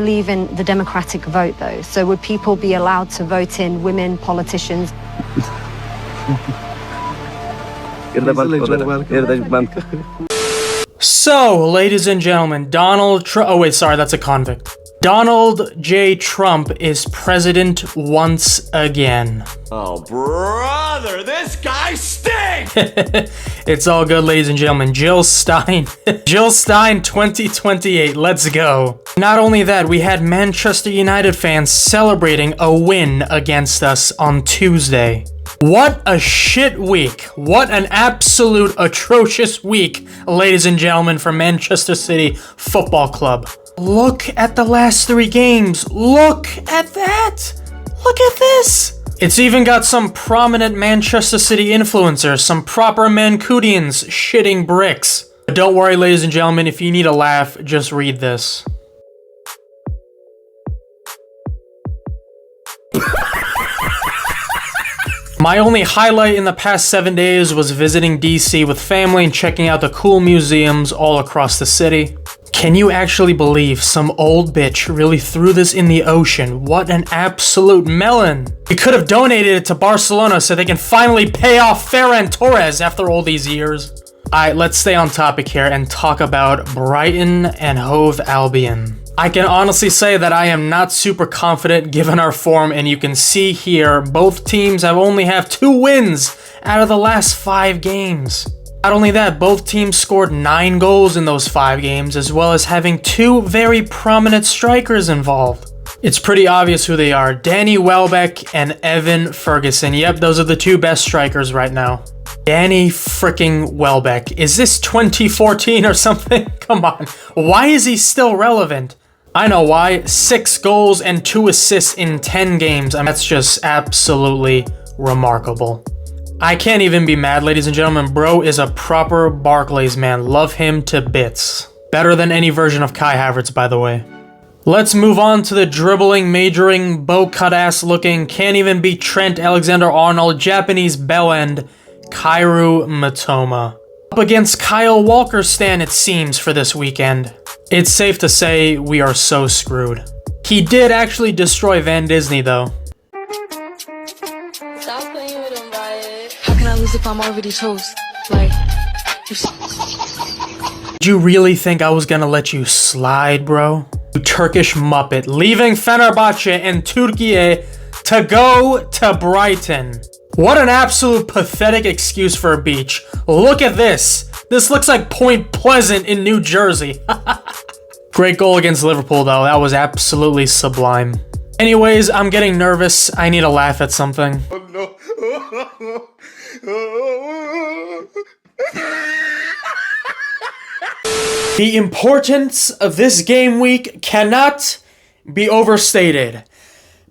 believe in the democratic vote, though. So would people be allowed to vote in women politicians? So, ladies and gentlemen, Donald Trump... Oh, wait, sorry, that's a convict. Donald J. Trump is president once again. Oh, brother, this guy stinks! It's all good, ladies and gentlemen. Jill Stein. Jill Stein 2028. Let's go. Not only that, we had Manchester United fans celebrating a win against us on Tuesday. What a shit week. What an absolute atrocious week, ladies and gentlemen, for Manchester City Football Club. Look at the last 3 games. Look at that. Look at this. It's even got some prominent Manchester City influencers, some proper Mancunians shitting bricks. But don't worry, ladies and gentlemen, if you need a laugh, just read this. My only highlight in the past 7 days was visiting DC with family and checking out the cool museums all across the city. Can you actually believe some old bitch really threw this in the ocean? What an absolute melon. We could have donated it to Barcelona so they can finally pay off Ferran Torres after all these years. Alright, let's stay on topic here and talk about Brighton and Hove Albion. I can honestly say that I am not super confident given our form, and you can see here both teams only have 2 wins out of the last 5 games. Not only that, both teams scored 9 goals in those 5 games, as well as having 2 very prominent strikers involved. It's pretty obvious who they are, Danny Welbeck and Evan Ferguson. Yep, those are the 2 best strikers right now. Danny freaking Welbeck. Is this 2014 or something? Come on. Why is he still relevant? I know why. 6 goals and 2 assists in 10 games. I mean, that's just absolutely remarkable. I can't even be mad, ladies and gentlemen. Bro is a proper Barclays man. Love him to bits. Better than any version of Kai Havertz, by the way. Let's move on to the dribbling, majoring, bow-cut ass looking, can't even beat Trent Alexander-Arnold, Japanese bellend, Kairu Mitoma. Up against Kyle Walker's stand, it seems, for this weekend. It's safe to say we are so screwed. He did actually destroy Van Disney, though. Stop playing with him, Riot. How can I lose if I'm already toast? Like, Did you really think I was gonna let you slide, bro? You Turkish muppet, leaving Fenerbahce and Turkey to go to Brighton. What an absolute pathetic excuse for a beach. Look at this. This looks like Point Pleasant in New Jersey. Great goal against Liverpool, though. That was absolutely sublime. Anyways, I'm getting nervous. I need to laugh at something. Oh, no. The importance of this game week cannot be overstated.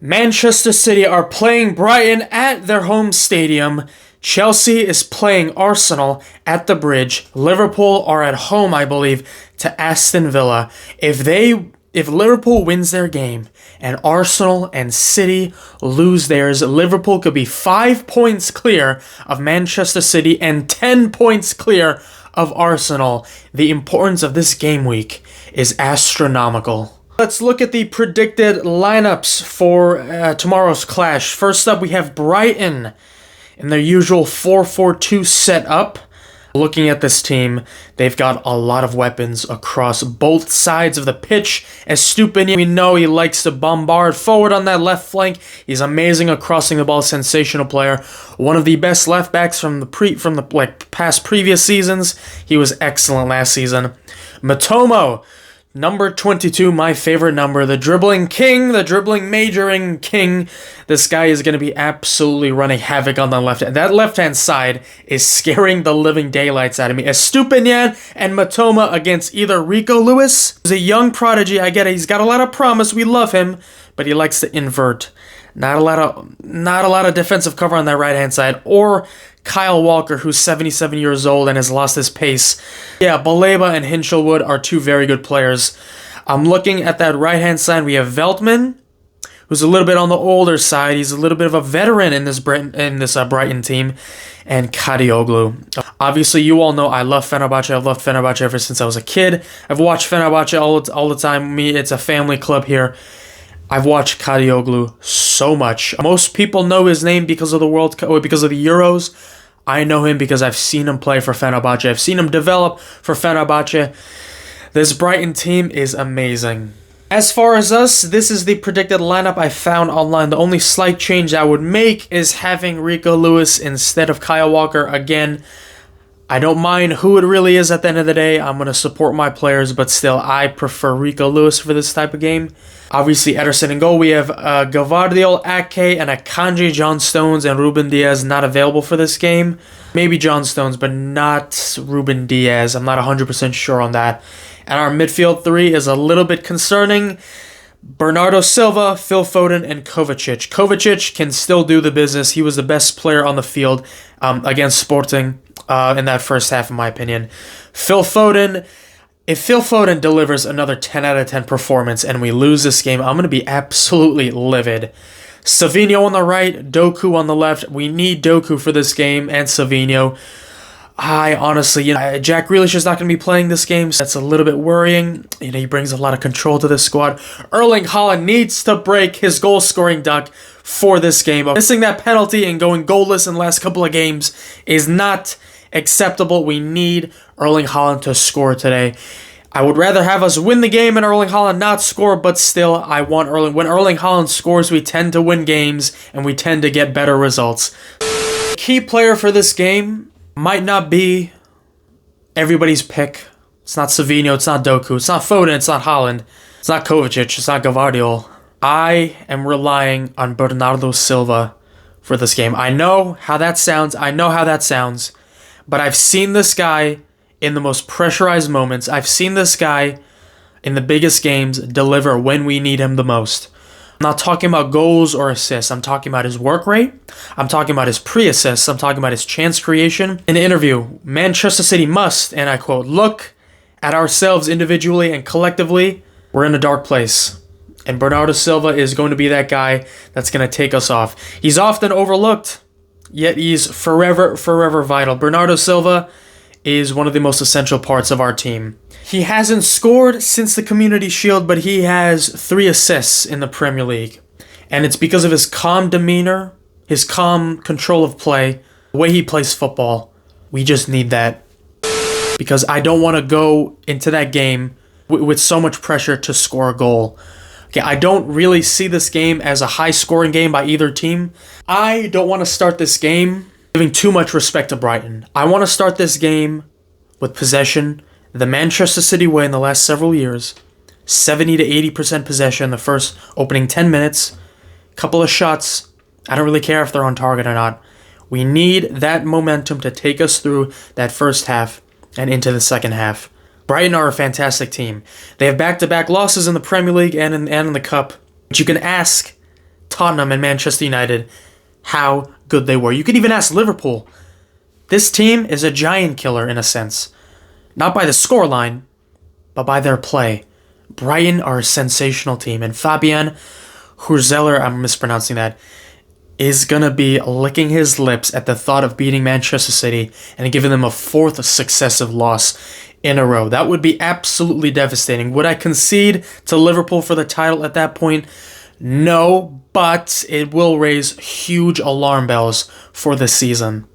Manchester City are playing Brighton at their home stadium. Chelsea is playing Arsenal at the Bridge. Liverpool are at home, I believe, to Aston Villa. If Liverpool wins their game and Arsenal and City lose theirs, Liverpool could be 5 points clear of Manchester City and 10 points clear of Arsenal. The importance of this game week is astronomical. Let's look at the predicted lineups for tomorrow's clash. First up, we have Brighton in their usual 4-4-2 setup. Looking at this team, they've got a lot of weapons across both sides of the pitch. Estupinian, we know he likes to bombard forward on that left flank. He's amazing at crossing the ball, sensational player. One of the best left backs from the past previous seasons. He was excellent last season. Mitoma, number 22, my favorite number. The dribbling king, the dribbling majoring king. This guy is going to be absolutely running havoc on the left. That left-hand side is scaring the living daylights out of me. Estupinian and Mitoma against either Rico Lewis. He's a young prodigy. I get it. He's got a lot of promise. We love him, but he likes to invert. Not a lot of defensive cover on that right-hand side. Or Kyle Walker, who's 77 years old and has lost his pace. Yeah, Baleba and Hinchelwood are 2 very good players. I'm looking at that right-hand side. We have Veltman, who's a little bit on the older side. He's a little bit of a veteran in this Brighton team, and Kadioglu. Obviously, you all know I love Fenerbahce. I've loved Fenerbahce ever since I was a kid. I've watched Fenerbahce all the time. It's a family club here. I've watched Kadioglu so much. Most people know his name because of the World Cup, or because of the Euros. I know him because I've seen him play for Fenerbahce. I've seen him develop for Fenerbahce. This Brighton team is amazing. As far as us, this is the predicted lineup I found online. The only slight change I would make is having Rico Lewis instead of Kyle Walker. Again, I don't mind who it really is at the end of the day. I'm going to support my players, but still, I prefer Rico Lewis for this type of game. Obviously, Ederson in goal. We have Gavardiol, Ake, and Akanji, John Stones, and Ruben Diaz not available for this game. Maybe John Stones, but not Ruben Diaz. I'm not 100% sure on that. And our midfield three is a little bit concerning. Bernardo Silva, Phil Foden, and Kovacic. Kovacic can still do the business. He was the best player on the field against Sporting in that first half, in my opinion. Phil Foden, if Phil Foden delivers another 10 out of 10 performance and we lose this game, I'm going to be absolutely livid. Savinho on the right, Doku on the left. We need Doku for this game and Savinho. I honestly, Jack Grealish is not going to be playing this game, so that's a little bit worrying. He brings a lot of control to this squad. Erling Haaland needs to break his goal-scoring duck for this game. Missing that penalty and going goalless in the last couple of games is not acceptable. We need Erling Haaland to score today. I would rather have us win the game and Erling Haaland not score, but still, I want when Erling Haaland scores, we tend to win games and we tend to get better results. Key player for this game might not be everybody's pick. It's not Savinho, it's not Doku, it's not Foden, it's not Haaland, it's not Kovacic, it's not Gavardiol. I am relying on Bernardo Silva for this game. I know how that sounds, but I've seen this guy in the most pressurized moments. I've seen this guy in the biggest games deliver when we need him the most. I'm not talking about goals or assists. I'm talking about his work rate. I'm talking about his pre-assists. I'm talking about his chance creation. In the interview, Manchester City must, and I quote, look at ourselves individually and collectively. We're in a dark place. And Bernardo Silva is going to be that guy that's going to take us off. He's often overlooked, yet he's forever vital. Bernardo Silva is one of the most essential parts of our team. He hasn't scored since the Community Shield, but he has 3 assists in the Premier League. And it's because of his calm demeanor, his calm control of play, the way he plays football. We just need that. Because I don't want to go into that game with so much pressure to score a goal. Okay, I don't really see this game as a high-scoring game by either team. I don't want to start this game giving too much respect to Brighton. I want to start this game with possession, the Manchester City way in the last several years. 70 to 80% possession the first opening 10 minutes. Couple of shots. I don't really care if they're on target or not. We need that momentum to take us through that first half and into the second half. Brighton are a fantastic team. They have back-to-back losses in the Premier League and in the Cup. But you can ask Tottenham and Manchester United how good they were. You could even ask Liverpool. This team is a giant killer in a sense. Not by the scoreline, but by their play. Brighton are a sensational team. And Fabian Hurzeller, I'm mispronouncing that, is going to be licking his lips at the thought of beating Manchester City and giving them a 4th successive loss in a row. That would be absolutely devastating. Would I concede to Liverpool for the title at that point? No, but it will raise huge alarm bells for the season.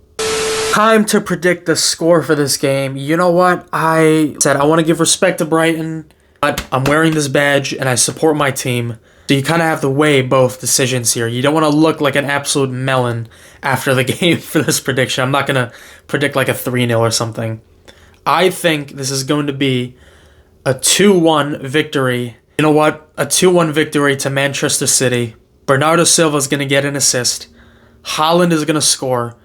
Time to predict the score for this game. You know what? I said I want to give respect to Brighton, but I'm wearing this badge and I support my team. So you kind of have to weigh both decisions here. You don't want to look like an absolute melon after the game for this prediction. I'm not going to predict like a 3-0 or something. I think this is going to be a 2-1 victory. You know what? A 2-1 victory to Manchester City. Bernardo Silva is going to get an assist. Haaland is going to score.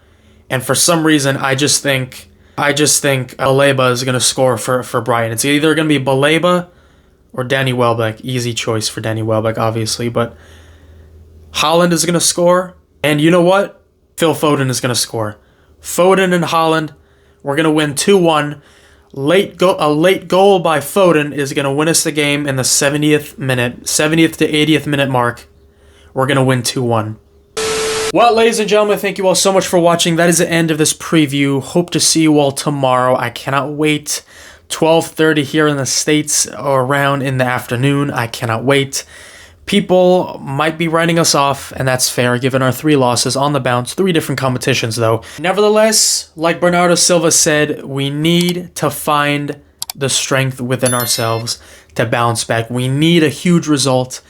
And for some reason, I just think Baleba is going to score for Brighton. It's either going to be Baleba or Danny Welbeck. Easy choice for Danny Welbeck, obviously. But Haaland is going to score. And you know what? Phil Foden is going to score. Foden and Haaland, we're going to win 2-1. A late goal by Foden is going to win us the game in the 70th to 80th minute mark. We're going to win 2-1. Well, ladies and gentlemen, thank you all so much for watching. That is the end of this preview. Hope to see you all tomorrow. I cannot wait. 12:30 here in the States, or around in the afternoon. I cannot wait. People might be writing us off, and that's fair given our 3 losses on the bounce. 3 different competitions, though. Nevertheless, like Bernardo Silva said, we need to find the strength within ourselves to bounce back. We need a huge result.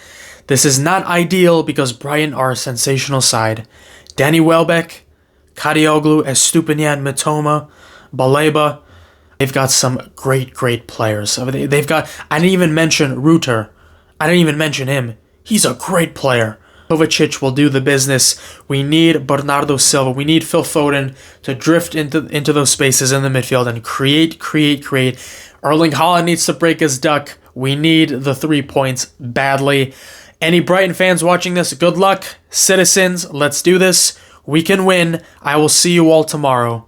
This is not ideal because Brighton are a sensational side. Danny Welbeck, Kadioglu, Estupinian, Mitoma, Baleba. They've got some great players. They've got, I didn't even mention Ruter. I didn't even mention him. He's a great player. Kovacic will do the business. We need Bernardo Silva. We need Phil Foden to drift into those spaces in the midfield and create. Erling Haaland needs to break his duck. We need the 3 points badly. Any Brighton fans watching this, good luck. Citizens, let's do this. We can win. I will see you all tomorrow.